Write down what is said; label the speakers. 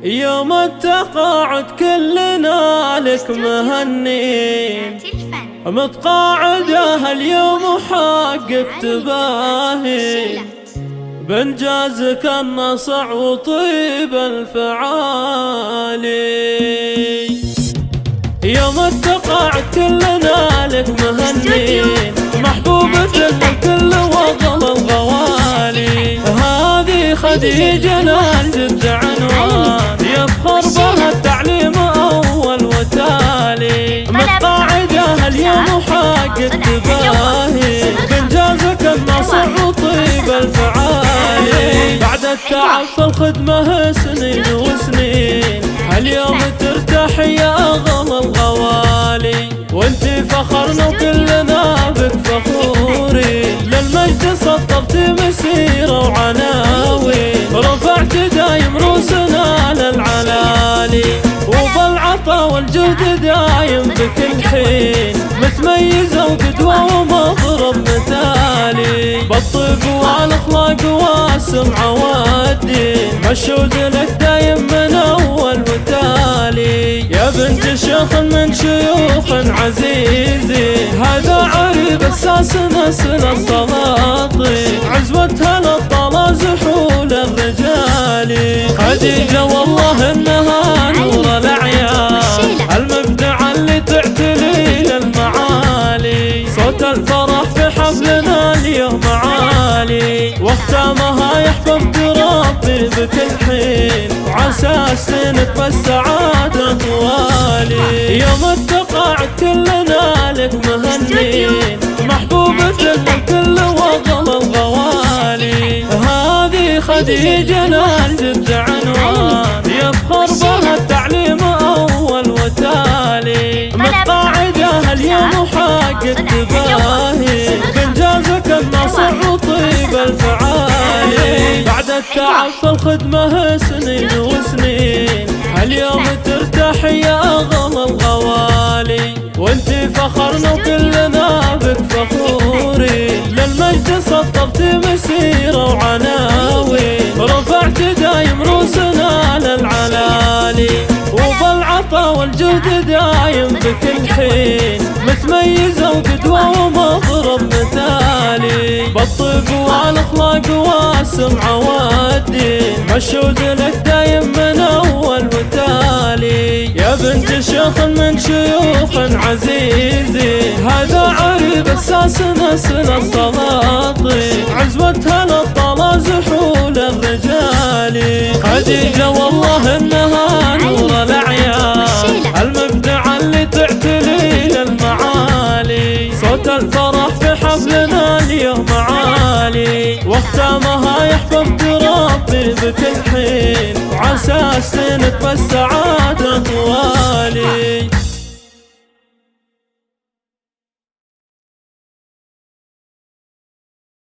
Speaker 1: يوم التقاعد كلنا لك مهنين، متقاعده اليوم وحقك تباهي بانجازك النصع وطيب الفعالي. يوم التقاعد كلنا لك مهنين، محبوبة الكل وغل الغوالي. هذه خديجة الجد عنوان، يفخر بها التعليم أول وتالي. متقاعدة اليوم وحقك تباهي بانجازك النصع وطيب الفعالي. بعد التعب في الخدمة سنين وسنين، اليوم ترتاح يا أغلى الغوالي. وانتي فخرنا وكلنا بك فخورين، للمجد سطرت مسيرة وعناوين. رفعت دايم روسنا للعلالي، وبالعطا والجهد دايم بكل حين. متميزة وقدوة ومضرب مثالي، بالطب والأخلاق والسمعة والدين. مشهود لك دايم من أول وتالي، يا بنت شيخ من شيوخ عزيزين. هذا عريب أساس نسل السلاطين، عزوتها للطلازح حول الرجال. خديجة والله إنها نور الأعيان، المبدع اللي تعتلي للمعالي. صوت الفرح في حفلنا اليوم عالي، واختامها يحفظ ربي بكل حين. وعسى سنك بالسعادة طوالي. يوم التقاعد كلنا لك مهنين، محبوبة الكل وغل الغوالي. هذه خديجة الجد عنوان، يفخر بها التعليم أول وتالي. متقاعدة اليوم وحقك تباهي بانجازك النصع وطيب الفعالي. بعد التعب في الخدمة سنين وسنين، اليوم ترتاح يا أغلى الغوالي. وانتي فخرنا وكلنا بك فخورين، للمجد سطرت مسيرة وعناوين. رفعت دايم روسنا للعلالي، وبالعطا والجهد دايم بكل حين. متميزة وقدوة ومضرب مثالي، بالطب والأخلاق والسمعة والدين. مشهود لك دايم من أول وتالي، يا بنت شيخ من شيوخ عزيزين. هذا عريب أساس نسل السلاطين، عزوتها للطلازح حول الرجال. خديجة والله إنها نور الأعيان، المبدع اللي تعتلي للمعالي. صوت الفرح في حفلنا اليوم عالي، واختامها يحفظ ربي بكل حين. وعسى سنك بالسعادة